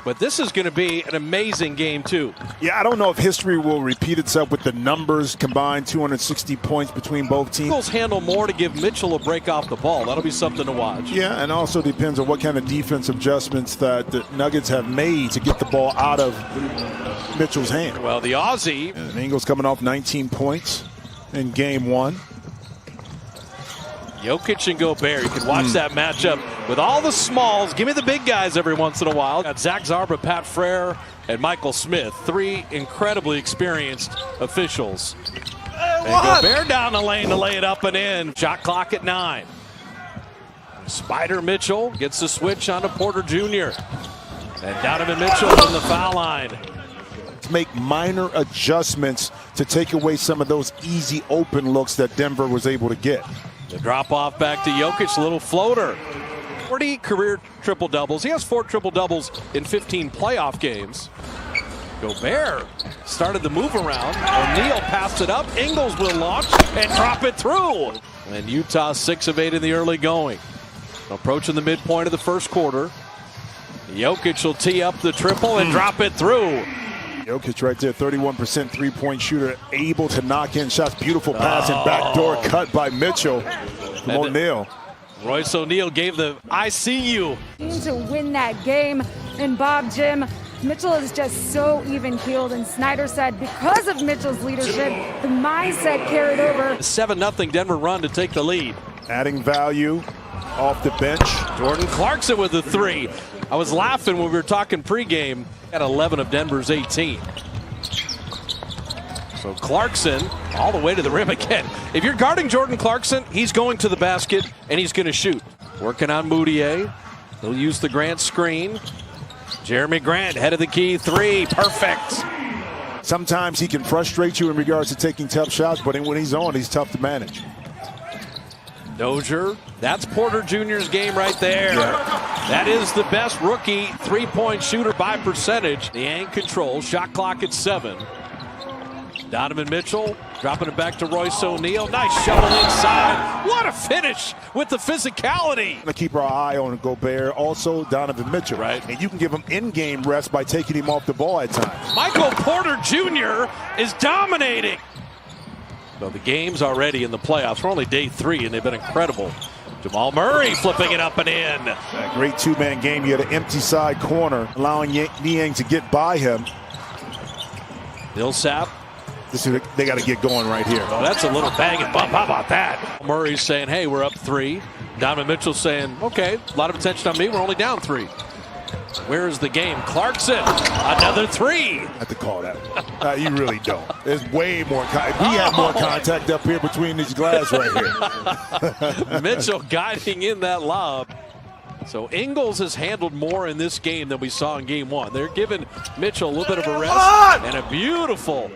But this is going to be an amazing game, too. Yeah, I don't know if history will repeat itself with the numbers combined, 260 points between both teams. Eagles handle more to give Mitchell a break off the ball. That'll be something to watch. Yeah, and also depends on what kind of defense adjustments that the Nuggets have made to get the ball out of Mitchell's hand. Well, the Aussie. And the Eagles coming off 19 points in game one. Jokic and Gobert. You can watch that matchup with all the smalls. Give me the big guys every once in a while. Got Zach Zarba, Pat Frere, and Michael Smith. Three incredibly experienced officials. And Gobert down the lane to lay it up and in. Shot clock at 9. Spider Mitchell gets the switch onto Porter Jr. And Donovan Mitchell from the foul line. Make minor adjustments to take away some of those easy open looks that Denver was able to get. The drop off back to Jokic, a little floater. 40 career triple doubles. He has 4 triple doubles in 15 playoff games. Gobert started the move around. O'Neal passed it up. Ingles will launch and drop it through. And Utah 6 of 8 in the early going. Approaching the midpoint of the first quarter. Jokic will tee up the triple and drop it through. Jokic right there, 31% three-point shooter, able to knock in shots. Beautiful pass and backdoor cut by Mitchell from O'Neal. Royce O'Neal gave the I see you. To win that game. And Bob, Jim, Mitchell is just so even-keeled. And Snyder said because of Mitchell's leadership, the mindset carried over. 7-0 Denver run to take the lead. Adding value off the bench. Jordan Clarkson with the 3. I was laughing when we were talking pregame at 11 of Denver's 18. So Clarkson all the way to the rim again. If you're guarding Jordan Clarkson, he's going to the basket and he's going to shoot. Working on Moutier. He'll use the Grant screen. Jeremy Grant, head of the key 3. Perfect. Sometimes he can frustrate you in regards to taking tough shots, but when he's on, he's tough to manage. Dozier, that's Porter Jr.'s game right there. That is the best rookie three-point shooter by percentage. The Yang control, shot clock at 7. Donovan Mitchell dropping it back to Royce O'Neal. Nice shovel inside. What a finish with the physicality. To keep our eye on Gobert, also Donovan Mitchell. Right. And you can give him in-game rest by taking him off the ball at times. Michael Porter Jr. is dominating. So the game's already in the playoffs. We're only day 3, and they've been incredible. Jamal Murray flipping it up and in. A great two-man game. You had an empty side corner, allowing Niang to get by him. Millsap. They got to get going right here. Oh, that's a little bang and bump. How about that? Murray's saying, hey, we're up 3. Donovan Mitchell saying, okay, a lot of attention on me. We're only down 3. Where's the game? Clarkson, another 3. I have to call that. You really don't. There's way more. We have more contact up here between these glass right here. Mitchell guiding in that lob. So Ingles has handled more in this game than we saw in game 1. They're giving Mitchell a little bit of a rest and a beautiful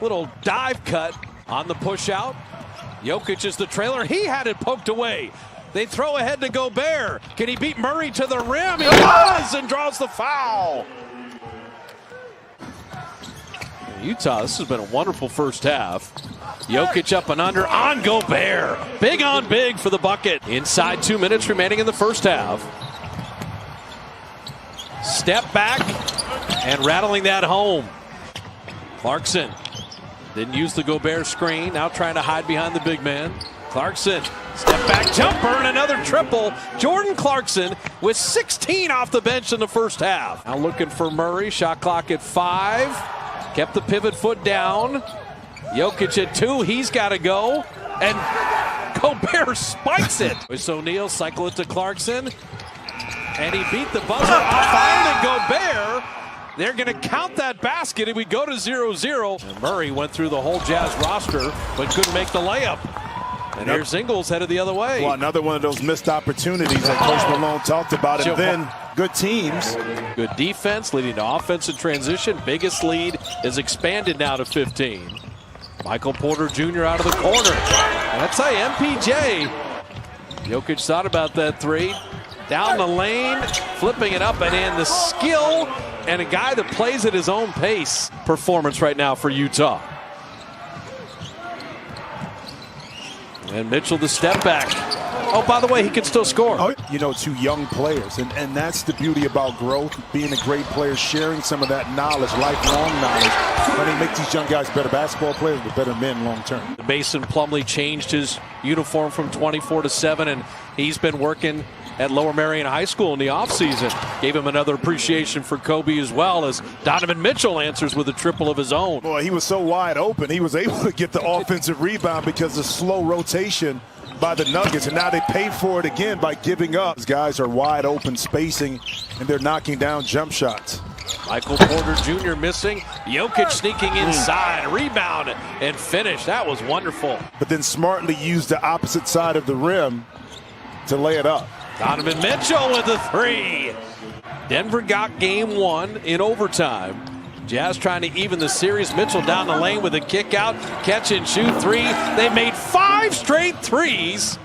little dive cut on the push out. Jokic is the trailer. He had it poked away. They throw ahead to Gobert. Can he beat Murray to the rim? He does and draws the foul. Utah, this has been a wonderful first half. Jokic up and under on Gobert. Big on big for the bucket. Inside 2 minutes remaining in the first half. Step back and rattling that home. Clarkson didn't use the Gobert screen. Now trying to hide behind the big man. Clarkson, step back jumper and another triple. Jordan Clarkson with 16 off the bench in the first half. Now looking for Murray. Shot clock at 5. Kept the pivot foot down. Jokic at 2. He's got to go. And Gobert spikes it. With O'Neal, cycle it to Clarkson. And he beat the buzzer. Finally Gobert. They're going to count that basket and we go to 0-0. And Murray went through the whole Jazz roster but couldn't make the layup. And here's Ingles headed the other way. Well, another one of those missed opportunities that Coach Malone talked about. And then good teams. Good defense leading to offensive transition. Biggest lead is expanded now to 15. Michael Porter Jr. out of the corner. And that's how MPJ. Jokic thought about that 3. Down the lane, flipping it up and in. The skill and a guy that plays at his own pace. Performance right now for Utah. And Mitchell the step back. Oh, by the way, he can still score. Oh, you know, to young players, and that's the beauty about growth, being a great player, sharing some of that knowledge, lifelong knowledge, trying to make these young guys better basketball players, but better men long term. Mason Plumlee changed his uniform from 24 to 7, and he's been working at Lower Merion High School in the offseason. Gave him another appreciation for Kobe as well, as Donovan Mitchell answers with a triple of his own. Boy, he was so wide open. He was able to get the offensive rebound because of slow rotation by the Nuggets, and now they pay for it again by giving up. These guys are wide open spacing, and they're knocking down jump shots. Michael Porter Jr. missing. Jokic sneaking inside. Rebound and finish. That was wonderful. But then smartly used the opposite side of the rim to lay it up. Donovan Mitchell with the three. Denver got game one in overtime. Jazz trying to even the series. Mitchell down the lane with a kick out, catch and shoot three. They made 5 straight threes.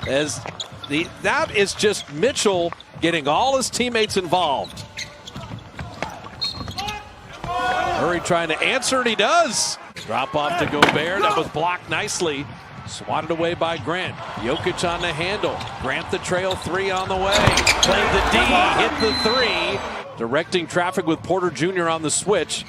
That is just Mitchell getting all his teammates involved. Murray trying to answer, and he does. Drop off to Gobert. That was blocked nicely. Swatted away by Grant. Jokic on the handle. Grant the trail three on the way. Played the D, hit the three. Directing traffic with Porter Jr. on the switch.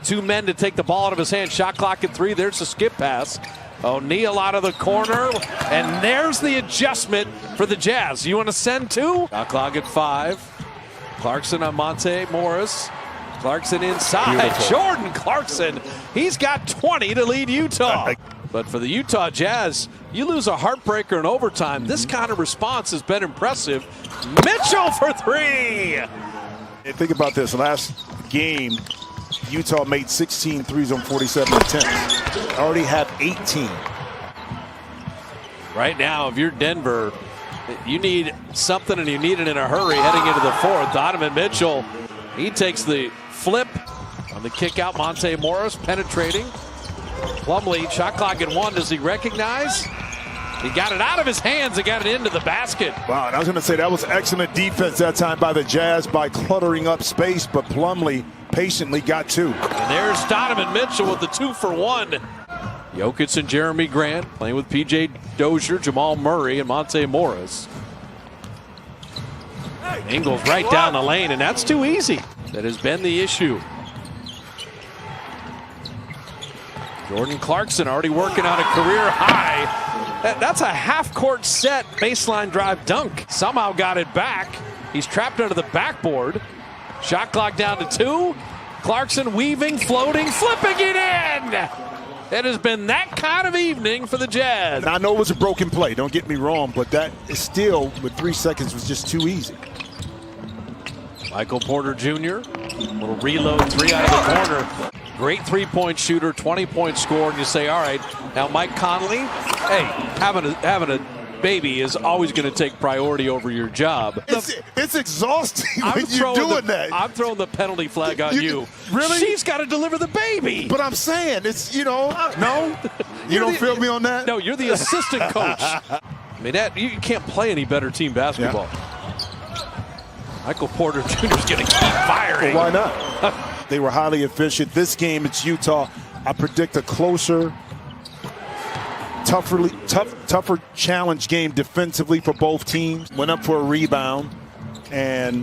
2 men to take the ball out of his hand. Shot clock at 3. There's the skip pass. O'Neal out of the corner. And there's the adjustment for the Jazz. You want to send 2? Shot clock at 5. Clarkson on Monte Morris. Clarkson inside. Beautiful. Jordan Clarkson. He's got 20 to lead Utah. But for the Utah Jazz, you lose a heartbreaker in overtime. This kind of response has been impressive. Mitchell for 3. Think about this. Last game, Utah made 16 threes on 47 attempts. Already have 18. Right now, if you're Denver, you need something, and you need it in a hurry heading into the fourth. Donovan Mitchell, he takes the flip on the kick out. Monte Morris penetrating. Plumlee, shot clock at 1. Does he recognize? He got it out of his hands and got it into the basket. Wow, and I was going to say that was excellent defense that time by the Jazz by cluttering up space, but Plumlee patiently got 2. And there's Donovan Mitchell with the 2 for 1. Jokic and Jeremy Grant playing with P.J. Dozier, Jamal Murray, and Monte Morris. Ingles right down the lane, and that's too easy. That has been the issue. Jordan Clarkson already working on a career high. That's a half-court set baseline drive dunk. Somehow got it back. He's trapped under the backboard. Shot clock down to 2. Clarkson weaving, floating, flipping it in. It has been that kind of evening for the Jazz. And I know it was a broken play, don't get me wrong, but that is still, with 3 seconds, was just too easy. Michael Porter Jr., little reload 3 out of the corner. Great 3-point shooter, 20-point scorer, and you say, all right, now Mike Conley, hey, having a baby is always going to take priority over your job. It's exhausting when you're doing that. I'm throwing the penalty flag on you. Really? She's got to deliver the baby. But I'm saying, it's, you know, no? You don't feel me on that? No, you're the assistant coach. I mean, you can't play any better team basketball. Yeah. Michael Porter Jr. is going to keep firing. Well, why not? They were highly efficient. This game, it's Utah. I predict a closer, tougher challenge game defensively for both teams. Went up for a rebound and,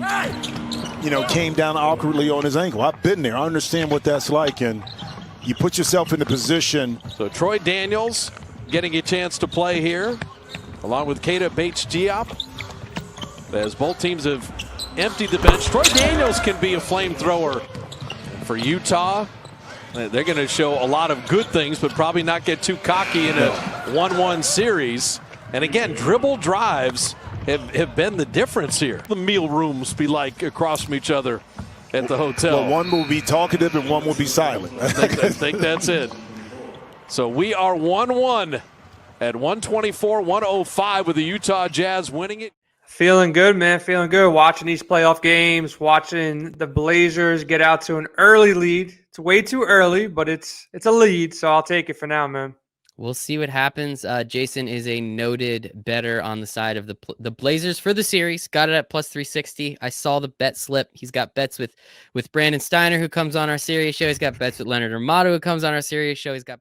you know, came down awkwardly on his ankle. I've been there. I understand what that's like. And you put yourself in the position. So Troy Daniels getting a chance to play here, along with Keita Bates-Diop. As both teams have emptied the bench, Troy Daniels can be a flamethrower. For Utah, they're going to show a lot of good things, but probably not get too cocky in a 1-1 series. And again, dribble drives have been the difference here. The meal rooms be like across from each other at the hotel. Well, one will be talkative and one will be silent. I think that's it. So we are 1-1 at 124-105 with the Utah Jazz winning it. Feeling good, man. Feeling good. Watching these playoff games, watching the Blazers get out to an early lead. It's way too early, but it's a lead, so I'll take it for now, man. We'll see what happens. Jason is a noted bettor on the side of the Blazers for the series. Got it at plus 360. I saw the bet slip. He's got bets with Brandon Steiner, who comes on our series show. He's got bets with Leonard Armato, who comes on our series show. He's got